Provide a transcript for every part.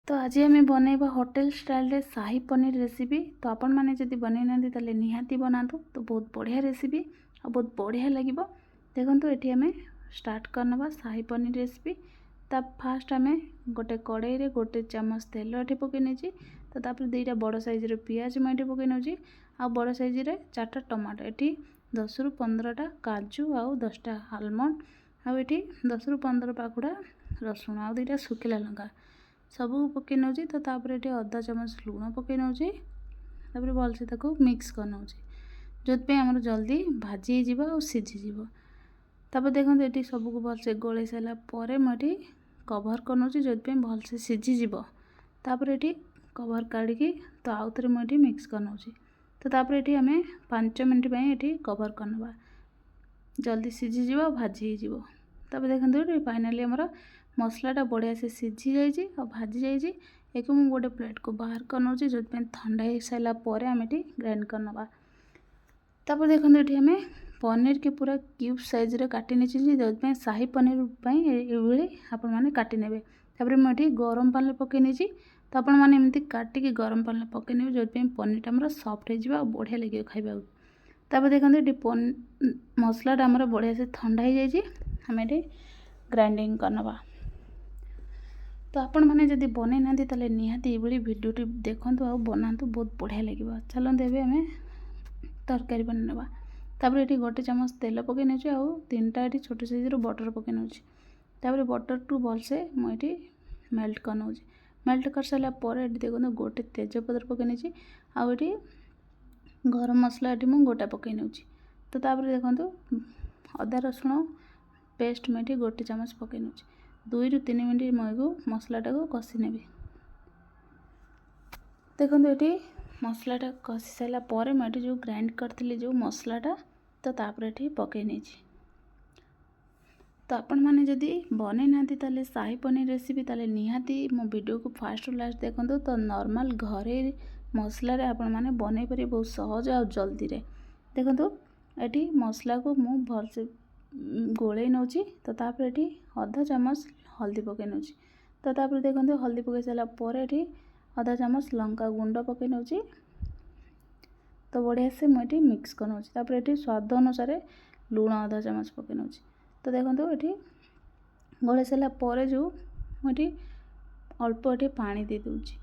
तो आज आम बनैबा होटेल स्टाइल रे शाही पनीर रेसिपी। तो आपण मैंने जदि बनई ना ताले निहाती बनातु तो बहुत बढ़िया रेसिपी और बहुत बढ़िया लगे। देखो ये आम स्टार्ट करनवा शाही पनीर रेसिपी। ता फास्ट आम गोटे कड़ाई रे गोटे चामच तेल ये पकई नहीं। तो तापर दुईटा बड़ साइज रे पियाज मुझे पकई नौ आ बड़ साइज रे 4टा टमाटो ये 10 ରୁ 15टा काजू आउ 10टा आलमंड आउ ये 10 ରୁ 15 पाखुड़ा रसुण आउ 2टा सुखिला लंका सबू पकई नौ। तो तापर ये अधा चामच लुण पकई नौ तापर भलसे ताको मिक्स कर नौ जो आमर जल्दी भाजी और सीझी। तापर देखो ये सबको भलसे गोले सारा पर मुझे कवर कर नौ जो भलसे सीझी। तापर ये कवर काढ़ी तो आउ थे मुझे मिक्स कर नौ। तो तापर ये आम 5 मिनट ये कवर करनवा जल्दी सीझी और भाजी हो। तापर देखो फाइनाली आमर मसलाटा बढ़िया से सीझी जाइए और भाजी जाइए। एक मुझे गोटे प्लेट को बाहर कर नौ जो ठंडा हो सारापर आम ये ग्राइंड करनवा। तापर देखो ये आम पनीर के पूरा क्यूब साइज रे काटी नहीं जो शाही पनीर ये आपण मैंने काटी ने। तापर मुझे गरम पानी पकई नहीं तो आपण मैंने एमती काटिकी गरम पानी पकई ने जो पनीरटा आमर सफ्ट हो बढ़िया लगे खाइबा। तापर देखो ये मसलाटा आमर बढ़िया से ठंडा हो जाइए आम ये ग्राइंडिंग करनवा। तो आपण मैंने जदि बनई ना ताले निहाती ये भिडियोटी देखंतु आ बनातु बहुत बढ़िया लगे। चलते ए आम तरकारी बनवा। तापर ये गोटे चामच तेल पकई नौ आउ 3टा ये छोट साइज बटर पकई नौ। तापर बटर टू भलसे मुझे मेल्ट कर नौ। मेल्ट कर सारापर ये देखो गोटे तेजपत्र पकई नौ आउ ये गरम मसला ये मुझे गोटा पकई नौ। तो तापर देखो अदा रसुण पेस्ट मुझे गोटे चामच पकई नौ 2 ରୁ 3 मिनट मुझे मसलाटा को कषि नेबी। देखो ये मसलाटा कषि सारापर मुझे जो ग्राइंड करथिली जो मसलाटा तो तापर ये पकई नहीं। तो आपण मैंने जदि बनई ना ताले शाही पनीर रेसिपी ताले निहाती मो वीडियो को फास्ट रु लास्ट देखो। तो नॉर्मल घरे मसला रे आपण मैंने बनई पारे बहुत सहज और जल्दी रे। देखो ये मसला को मु भलसे गोले नौ। तो तापर ये अधा चामच हल्दी पकई नौ। तो तापर देखो हल्दी पकई सारापर ये अधा चामच लंका गुंड पकई नौ। तो बढ़िया से मुझे मिक्स कर नौ। तापर ये स्वाद अनुसार लुण अधा चामच पकई नौ। तो देखो ये गोले सारापर जो मुझे अल्प ये पानी दे दूची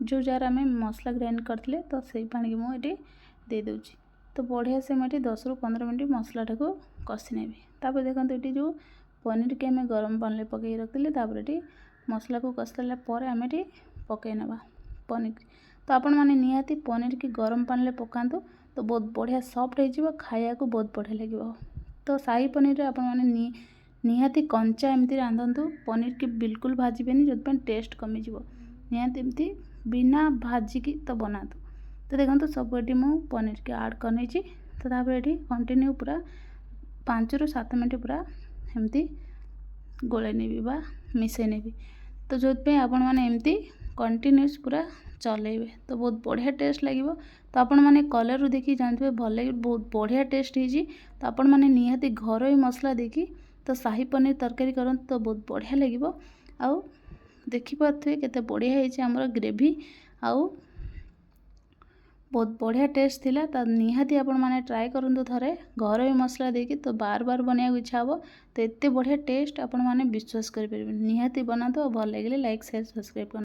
जो जार आम मसला ग्राइंड करते तो सही पानी की मुझे दे दूची। तो बढ़िया से मुझे 10 ରୁ 15 मिनट मसलाटा को कषि नेबी। तापर देखो ये जो पनीर के आम गरम पानी पकई रखते तापर ये मसला को कषि सारापर आम ये पकई नवा पनीर। तो आपण मैंने निहाती पनीर की गरम पानी पकातु तो बहुत बढ़िया सफ्ट हो खाया को बहुत बढ़िया लगे। तो शाही पनीर आपण मैंने निहाती कंचा एमती रांधतु पनीर की बिल्कुल भाजबेनी जो टेस्ट कमी निहाती एमती बिना भाजिकी तो बनातु। तो देखो सब ये मुझे पनीर के ऐड कर नहीं। तो तापर ये कंटिन्यू पूरा 5 ରୁ 7 मिनट पूरा एमती गोले नेबी बा मिसई नेबी। तो जो आपण मैंने एमती कंटिन्यूस पूरा चलेबे तो बहुत बढ़िया टेस्ट लगे। तो आपण मैंने कलर देखी जानते भल लगे बहुत बढ़िया टेस्ट होती। तो आपण मैंने निहाती घर ही मसला देखी तो शाही पनीर तरकारी करते तो बहुत बढ़िया लगे। आउ देखिपे केते बढ़िया होती आमर ग्रेवी आउ बहुत बढ़िया टेस्ट थिला। तो निहाती आपण मैंने ट्राए करंतु थरे घर ही मसला देकी तो बार बार बनाया इच्छा हो। तो एते बढ़िया टेस्ट आपण मैंने विश्वास करें निहाती बनाते भल लगे लाइक शेयर सब्सक्राइब करना।